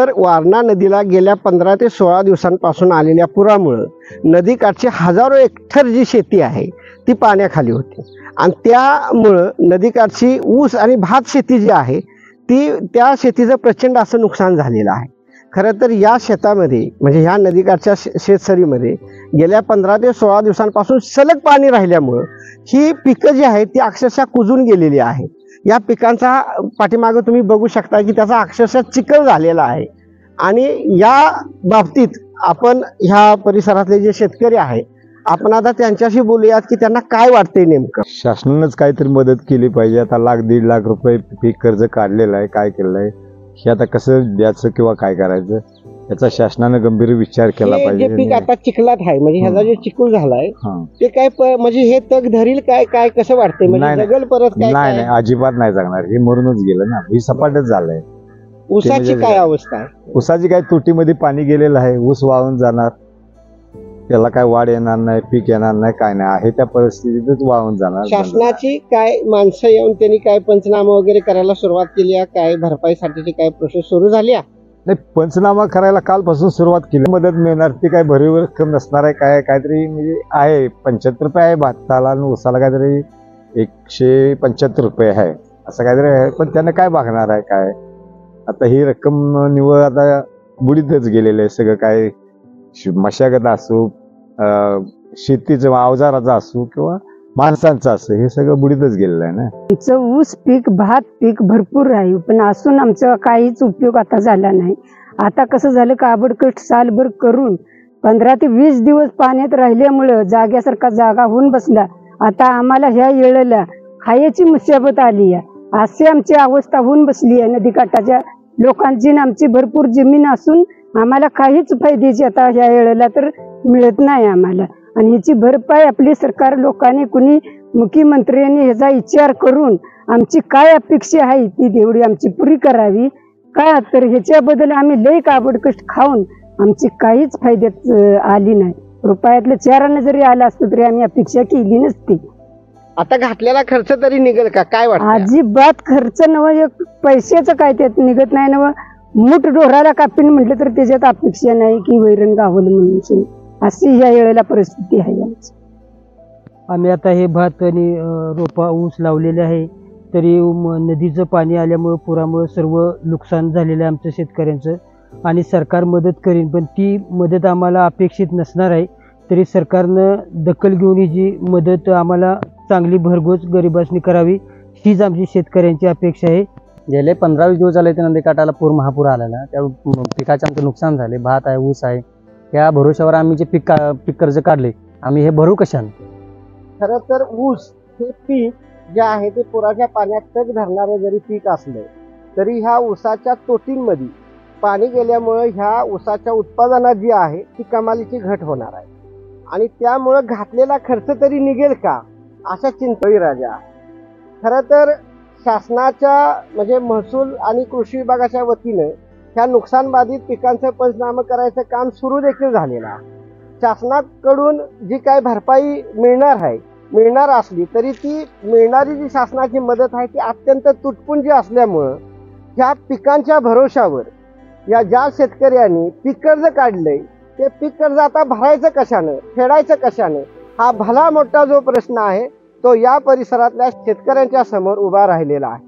तर वारणा नदीला गेल्या 15 ते 16 दिवसांपासून आलेल्या पुरामुळे नदीकाठची हजारो हेक्टर जी शेती आहे ती पाण्याखाली होती आणि त्यामुळं नदीकाठची ऊस आणि भात शेती जी आहे ती त्या शेतीचं प्रचंड असं नुकसान झालेलं आहे। खरं तर या शेतामध्ये म्हणजे ह्या नदीकाठच्या शेतसरीमध्ये गेल्या 15 ते 16 दिवसांपासून सलग पाणी राहिल्यामुळं ही पिकं जी आहेत ती अक्षरशः कुजून गेलेली आहेत। या पिकांचा पाठीमागं तुम्ही बघू शकता की त्याचा अक्षरशः चिखल झालेला आहे आणि या बाबतीत आपण ह्या परिसरातले जे शेतकरी आहेत आपण आता त्यांच्याशी बोलूयात की त्यांना काय वाटतंय नेमकं। शासनानंच काहीतरी मदत केली पाहिजे। आता लाख 1.5 लाख रुपये पीक कर्ज काढलेलं आहे, काय केलं आहे हे आता कसं द्यायचं किंवा काय करायचं याचा शासनानं गंभीर विचार केला पाहिजे। पीक आता चिखलात आहे म्हणजे ह्याचा जो चिखल झालाय ते काय म्हणजे हे तग धरील काय काय कसं वाटतंय म्हणजे जगल परत काय? नाही नाही अजिबात नाही जगणार, हे मरूनच गेलं ना, हे सपाटच झालंय। ऊसाची काय अवस्था आहे? ऊसाची काय तुटीमध्ये पाणी गेलेलं आहे, ऊस वाळून जाणार, त्याला काय वाढ येणार नाही, पीक येणार नाही, काय नाही, आहे त्या परिस्थितीतच वाळून जाणार। शासनाची काय माणसं येऊन त्यांनी काय पंचनामा वगैरे करायला सुरुवात केली आहे? काय भरपाईसाठीची काय प्रोसेस सुरू झाली आहे? नाही, पंचनामा करायला कालपासून सुरुवात केली। मदत मिळणार ती काय भरीव रक्कम नसणार आहे, काय काहीतरी म्हणजे आहे 75 रुपये आहे भाताला आणि ऊसाला काहीतरी 175 रुपये आहे असं काहीतरी आहे, पण त्यानं काय बघणार आहे काय? आता ही रक्कम निवड आता बुडीतच गेलेलं आहे सगळं, काय मशागत असो, शेतीचं अवजाराचं असो किंवा माणसांचं असो, हे सगळं बुडीतच गेलेलं आहे ना। आमचं ऊस पीक भात पीक भरपूर आहे पण असून आमचा काहीच उपयोग आता झाला नाही। आता कसं झालं काबडकष्ट सालभर करून 15 ते 20 दिवस पाण्यात राहिल्यामुळं जाग्यासारखा जागा होऊन बसला। आता आम्हाला ह्या येळेला खायची मुसीबत आली आहे, अशी आमची अवस्था होऊन बसली आहे। नदीकाठाच्या लोकांची आमची भरपूर जमीन असून आम्हाला काहीच फायद्याची आता ह्या वेळेला तर मिळत नाही आम्हाला। आणि ह्याची भरपाई आपली सरकार लोकांनी कुणी मुख्यमंत्र्यांनी ह्याचा विचार करून आमची काय अपेक्षा आहे ती तेवढी आमची पुरी करावी। का तर ह्याच्याबद्दल आम्ही लय काबडकष्ट खाऊन आमची काहीच फायद्यात आली नाही। रुपयातलं 4 आणे जरी आलं असतं तरी आम्ही अपेक्षा केली नसती। आता घातलेला खर्च तरी निघेल का काय वाटतं? अजिबात खर्च नव, एक पैशाचं काय त्यात निघत नाही नव। मूठ डोराला कापीन म्हटलं तर त्याच्यात अपेक्षा नाही की वैरण गावलं म्हणून, अशी ह्या वेळेला परिस्थिती आहे आमची। आम्ही आता हे भात आणि रोपा ऊस लावलेले आहे, तरी नदीचं पाणी आल्यामुळे पुरामुळे सर्व नुकसान झालेलं आहे आमच्या शेतकऱ्यांचं। आणि सरकार मदत करीन पण ती मदत आम्हाला अपेक्षित नसणार आहे, तरी सरकारनं दखल घेऊन ही जी मदत आम्हाला चांगली भरघोस गरिबांनी करावी हीच आमची शेतकऱ्यांची अपेक्षा आहे। गेले 15-20 दिवस झाले नदीकाठाला महापूर आलेला, त्या पिकाचे आमचं नुकसान झाले। भात आहे, ऊस आहे, त्या भरोश्यावर आम्ही जे पीक कर्ज काढले आम्ही हे भरू कशाने? खरं तर ऊस हे पीक जे आहे ते पुराच्या पाण्यात तग धरणारं जरी पीक असलं तरी ह्या ऊसाच्या तोटींमध्ये पाणी गेल्यामुळे ह्या ऊसाच्या उत्पादनात जी आहे ती कमालीची घट होणार आहे आणि त्यामुळं घातलेला खर्च तरी निघेल का अशा चिंतेत राजा आहे। खरं तर शासनाच्या म्हणजे महसूल आणि कृषी विभागाच्या वतीनं ह्या नुकसानबाधित पिकांचं पंचनामा करायचं काम सुरू देखील झालेलं आहे। शासनाकडून जी काय भरपाई मिळणार असली तरी ती मिळणारी जी शासनाची मदत आहे ती अत्यंत तुटपुंजी असल्यामुळं ह्या पिकांच्या भरोशावर या ज्या शेतकऱ्यांनी पीक कर्ज काढलंय ते पीक कर्ज आता भरायचं कशानं, फेडायचं कशानं, हा भला मोठा जो प्रश्न आहे तो या परिसरातल्या शेतकऱ्यांच्या समोर उभा राहिलेला आहे।